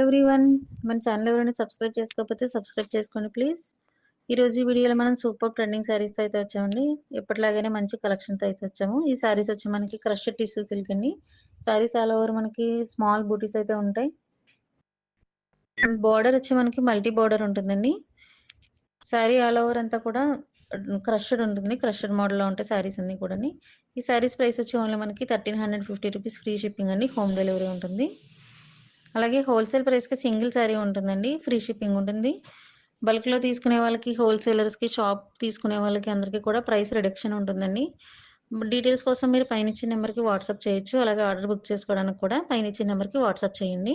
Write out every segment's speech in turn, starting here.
Everyone. మన channel ఎవరైనా subscribe చేసుకోకపోతే సబ్స్క్రైబ్ చేసుకోండి ప్లీజ్. ఈరోజు ఈ వీడియోలో మనం సూపర్ ట్రెండింగ్ శారీస్తో అయితే వచ్చామండి. ఎప్పటిలాగానే మంచి కలెక్షన్తో అయితే వచ్చాము. ఈ శారీస్ వచ్చి మనకి క్రష్డ్ టిష్యూ సిల్క్ అండి. శారీస్ ఆల్ ఓవర్ మనకి స్మాల్ బూటీస్ అయితే ఉంటాయి. బార్డర్ వచ్చి మనకి మల్టీ బార్డర్ ఉంటుందండి. శారీ ఆల్ ఓవర్ అంతా కూడా క్రష్డ్ ఉంటుంది. క్రష్డ్ మోడల్లో ఉంటాయి శారీస్ అన్ని కూడా. ఈ శారీస్ ప్రైస్ వచ్చి ఓన్లీ మనకి 1350 రూపీస్ ఫ్రీ షిప్పింగ్ అండి. హోమ్ డెలివరీ ఉంటుంది. అలాగే హోల్సేల్ ప్రైస్కి సింగిల్ శారీ ఉంటుందండి. ఫ్రీ షిప్పింగ్ ఉంటుంది. బల్క్లో తీసుకునే వాళ్ళకి, హోల్సేలర్స్కి, షాప్ తీసుకునే వాళ్ళకి అందరికీ కూడా ప్రైస్ రిడక్షన్ ఉంటుందండి. డీటెయిల్స్ కోసం మీరు పైన ఇచ్చిన నెంబర్కి వాట్సాప్ చేయొచ్చు. అలాగే ఆర్డర్ బుక్ చేసుకోవడానికి కూడా పైన ఇచ్చిన నెంబర్కి వాట్సాప్ చేయండి.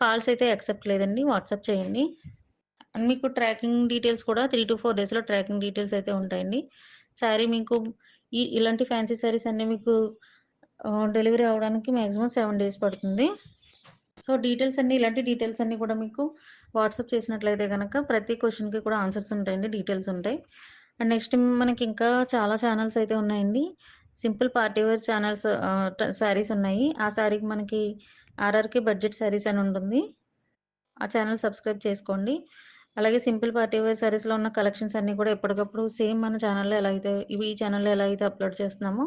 కాల్స్ అయితే యాక్సెప్ట్ లేదండి, వాట్సాప్ చేయండి. అండ్ మీకు ట్రాకింగ్ డీటెయిల్స్ కూడా 3 to 4 డేస్లో ట్రాకింగ్ డీటెయిల్స్ అయితే ఉంటాయండి. శారీ మీకు ఇలాంటి ఫ్యాన్సీ శారీస్ అన్నీ మీకు డెలివరీ అవ్వడానికి మ్యాక్సిమం 7 days పడుతుంది. సో ఇలాంటి డీటెయిల్స్ అన్నీ కూడా మీకు వాట్సాప్ చేసినట్లయితే కనుక ప్రతి క్వశ్చన్కి కూడా ఆన్సర్స్ ఉంటాయండి, డీటెయిల్స్ ఉంటాయి. అండ్ నెక్స్ట్ మనకి ఇంకా చాలా ఛానల్స్ అయితే ఉన్నాయండి. Simple party wear channels saris ఉన్నాయి. ఆ శారీకి మనకి ఆర్ఆర్కే బడ్జెట్ శారీస్ అని ఉంటుంది. ఆ ఛానల్ సబ్స్క్రైబ్ చేసుకోండి. అలాగే సింపుల్ పార్టీ వేర్ శారీస్లో ఉన్న కలెక్షన్స్ అన్నీ కూడా ఎప్పటికప్పుడు సేమ్ మన ఛానల్లో ఈ ఛానల్లో ఎలా అయితే అప్లోడ్ చేస్తున్నామో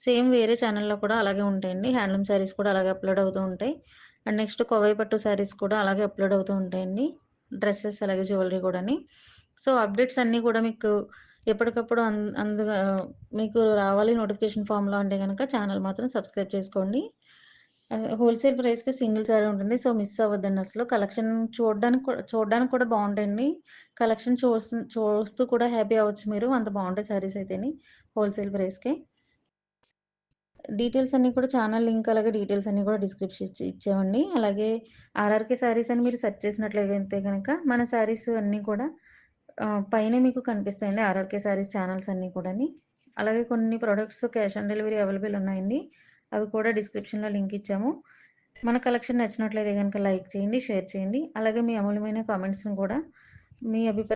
సేమ్ వేరే ఛానల్లో కూడా అలాగే ఉంటాయండి. హ్యాండ్లూమ్ శారీస్ కూడా అలాగే అప్లోడ్ అవుతూ ఉంటాయి. అండ్ నెక్స్ట్ కోవై పట్టు శారీస్ కూడా అలాగే అప్లోడ్ అవుతూ ఉంటాయండి. డ్రెస్సెస్ అలాగే జ్యువెలరీ కూడాని. సో అప్డేట్స్ అన్నీ కూడా మీకు ఎప్పటికప్పుడు అందుగా మీకు రావాలి నోటిఫికేషన్ ఫామ్లో అంటే కనుక ఛానల్ మాత్రం సబ్స్క్రైబ్ చేసుకోండి. హోల్సేల్ ప్రైస్కి సింగిల్ శారీ ఉంటుంది. సో మిస్ అవ్వద్దండి అసలు. కలెక్షన్ చూడడానికి కూడా బాగుంటాయండి. కలెక్షన్ చూస్తూ కూడా హ్యాపీ అవ్వచ్చు మీరు. అంత బాగుంటాయి శారీస్ అయితేని హోల్సేల్ ప్రైస్కి. డీటెయిల్స్ అన్నీ కూడా ఛానల్ లింక్ అలాగే డీటెయిల్స్ అన్నీ కూడా డిస్క్రిప్షన్ ఇచ్చామండి. అలాగే ఆర్ఆర్కే శారీస్ అని మీరు సెర్చ్ చేసినట్లయితే కనుక మన శారీస్ అన్నీ కూడా పైన మీకు కనిపిస్తాయండి. ఆర్ఆర్కే శారీస్ ఛానల్స్ అన్నీ కూడా. అలాగే కొన్ని products cash on delivery available ఉన్నాయండి. అవి కూడా డిస్క్రిప్షన్లో లింక్ ఇచ్చాము. మన కలెక్షన్ నచ్చినట్లయితే కనుక లైక్ చేయండి, షేర్ చేయండి. అలాగే మీ అమూల్యమైన కామెంట్స్ని కూడా మీ అభిప్రాయం